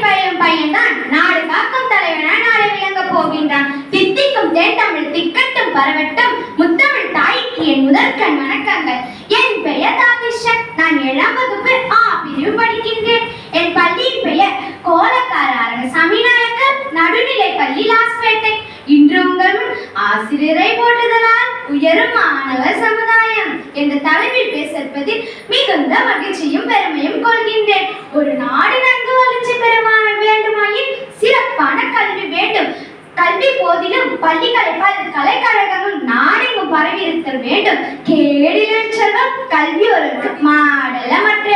பயிலும் பையன்தான் நாடு காக்கும் தலைவனாய் நாடு விளங்க போகின்றான். தித்திக்கும் தேன்தமிழ் திக்கட்டும் பரவட்டும், முத்தமிழ் தாய்க்கு என் முதற்கண் வணக்கங்கள். என் பெயர் தாகிருஷ்ணன். நான் 7ஆம் வகுப்பு ஆ பிரிவு படிக்கின்றேன். என் பள்ளியின் பெயர் கோலக்கார அரங்கசாமி நாயக்கர் நடுநிலை பள்ளி லாஸ்பேட்டை. இன்று உங்கள் முன் ஆசிரியரை போற்றுதலால் உயரும் மாணவர் சமுதாயம் என்ற தலைப்பில் பேசியிருப்பதில் மிகுந்த மகிழ்ச்சியும் பெருமையும் கொள்கின்றேன். ஒரு நாடு நன்கு வளர்ச்சி பெற வேண்டுமாயின் சிறப்பான கல்வி வேண்டும். கல்வி போதிலும் பள்ளிகளை பல்கலைக்கழகங்கள் நாடெங்கும் பரவி இருத்தல் வேண்டும். கேடில் செல்வம் கல்வி ஒருக்கு மாடல மற்ற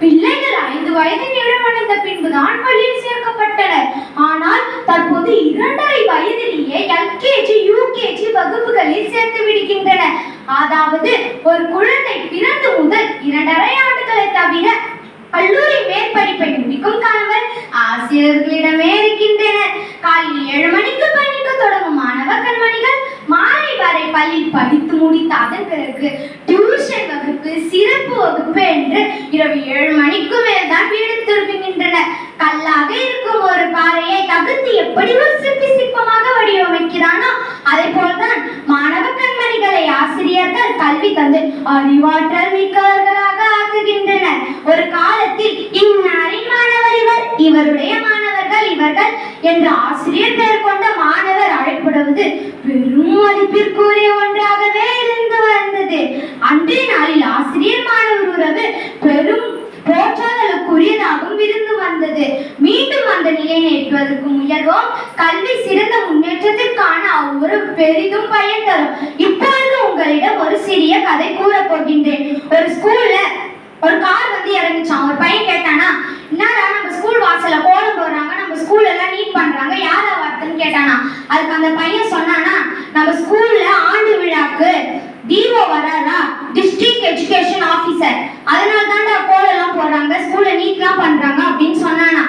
பிள்ளைகள் 5 வயது நிறமடைந்த பின்புதான் பள்ளியில் சேர்க்கப்பட்டனர். ஆனால் தற்போது 2.5 வயதிலேயே LKG UKG வகுப்புகளில் சேர்த்து விடுகின்றனர். அதாவது ஒரு குழந்தை பிறந்து முதல் 2.5 ஆண்டுகளை தவிர கல்லூரி மேற்படிப்பை முடிக்கும் காலங்கள் ஆசிரியர்களிடமே இருக்கின்றனர். காலையில் 7 மணிக்கு பள்ளிக்கு தொடங்கும் மாணவ கண்மணிகள் மாலை வரை பள்ளியில் படித்து முடித்த அதன் பிறகு டியூஷன் வகுப்பு சிறப்பு வகுப்பு என்று இரவு 7 மணிக்கு மேல் தான் வீடு திரும்புகின்றனர். கல்லாக இருக்கும் ஒரு பாறையை தகுத்து எப்படி ஒரு சிற்பமாக வடிவமைக்கிறானோ அதே போல்தான் மாணவ கண்மணிகளை ஆசிரியர்கள் கல்வி தந்து அறிவாற்றல் மிக்கவர்களாக ஆக்குகின்றனர். ஒரு காலத்தில் இன்னாரின் மாணவர் இவர், இவருடைய மாணவர்கள் இவர்கள் என்று ஆசிரியர் பெயர் கொண்ட மாணவர் அழைப்படுவது பெரும் மதிப்பிற்குரிய ஒன்றாகவே இருந்து வந்தது. அன்றைய நாளில் ஆசிரியர் மாணவர் உறவு பெரும் போற்றாதலுக்குரியதாகவும் இருந்து வந்தது. மீண்டும் அந்த நிலையை எட்டுவதற்கு முயல்வோம். கல்வி சிறந்த முன்னேற்றத்திற்கான ஒரு பெரிதும் பயன் தரும். இப்பொழுது உங்களிடம் ஒரு சிறிய கதை கூற போகின்றேன். ஒரு ஸ்கூல்ல ஒரு கார் வந்து இறங்கிச்சான். ஒரு பையன் கேட்டானா, என்னடா நம்ம ஸ்கூல் வாசல்ல கோலம் போடுறாங்க, நம்ம ஸ்கூல் எல்லாம் நீட் பண்றாங்க, யாரா வரதுன்னு கேட்டானா. அதுக்கு அந்த பையன் சொன்னானா, நம்ம ஸ்கூல்ல ஆண்டு விழாக்கு டிஓ வராரா, டிஸ்ட்ரிக்ட் எஜுகேஷன் ஆபீசர், அதனால தான்டா கோலம் எல்லாம் போடுறாங்க, ஸ்கூல்ல நீட்லாம் பண்றாங்க அப்படின்னு சொன்னானா.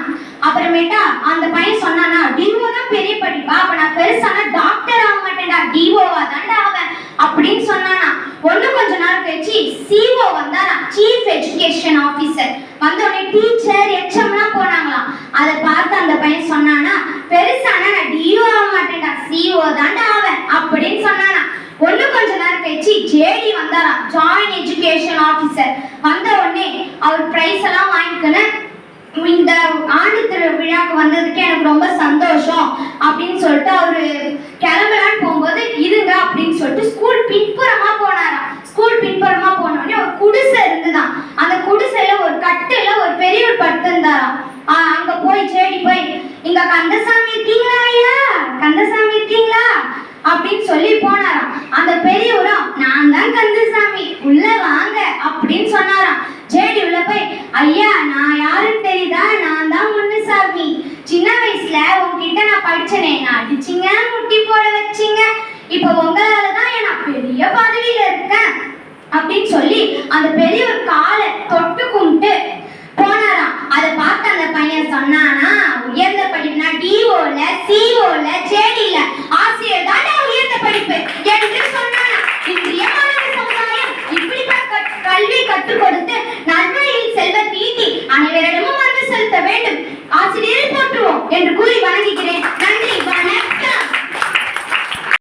அப்புறமேட்டா அந்த பையன் சொன்னானா, டிஓ தான் பெரிய படிப்பா, அப்ப நான் பெருசானா டாக்டர் ஆக மாட்டேன்டா, டிஓவா தான்டா ஆவேன் அப்படின்னு சொன்னானா. கொஞ்ச நேரம் கழிச்சு சிஓ வந்தாரா, சீஃப் எஜுகேஷன் ஆபீசர். வந்தோடனே டீச்சர் எச்எம்லாம் போனாங்களாம். அதை பார்த்து அந்த பையன் சொன்னானா, பெருசானா நான் டிஓ ஆக மாட்டேன்டா, சிஓ தான்டா ஆவேன் அப்படின்னு சொன்னானா. கொஞ்ச நேரம் கழிச்சு ஜேடி வந்தாரா, ஜாயின்ட் எஜுகேஷன் ஆபீசர். வந்த உடனே அவர் பிரைஸ் எல்லாம் வாங்கிக்கணும். இந்த ஆண்டு திருவிழாக்கு வந்ததுக்கு எனக்கு ரொம்ப சந்தோஷம் அப்படின்னு சொல்லிட்டு அவரு கிளம்பலான்னு போகும்போது இருங்க அப்படின்னு சொல்லிட்டு ஸ்கூல் பின்புறமா போனாராம். ஸ்கூல் பின்புறமா போனோடனே ஒரு குடிசை இருந்துதான். அந்த குடிசையில ஒரு கட்டுல ஒரு பெரியவர் படுத்திருந்தாராம். அங்க போய் ஜேடி போய், இங்க கந்தசாமி இருக்கீங்களா ஐயா, கந்தசாமி இருக்கீங்களா அப்படின்னு சொல்லி போனாராம். அந்த பெரியவரும் நான் தான் கந்தசாமி, உள்ள வாங்க அப்படின்னு சொன்னாராம். ஜேடி உள்ள போய், ஐயா நான் யாருன்னு தெரியுதா, நான் தான் முன்னுசாமி, சின்ன வயசுல உங்ககிட்ட நான் படிச்சனே, நான் அடிச்சிங்க முட்டி போட வச்சிங்க, இப்ப உங்களாலதான் நான் பெரிய பதவியில இருக்கேன் அப்படின்னு சொல்லி அந்த பெரிய ஒரு காலை தொட்டு கும்பிட்டு போனாராம். அதை பார்த்து அந்த பையன் சொன்னானா, உயர்ந்த படிப்புனா டிஓல சிஓல ஜேடில ஆசிரியர் தானே உயர்ந்த படிப்பு என்று சொன்னானா. இன்றைய மாணவ சமுதாயம் இப்படிப்பட்ட கல்வி கற்றுக் கொடுத்து நன்மையில் செல்வ தீட்டி அனைவரிடமும் வந்து செலுத்த வேண்டும். ஆசிரியரை போற்றுவோம் என்று கூறி வணங்குகிறேன்.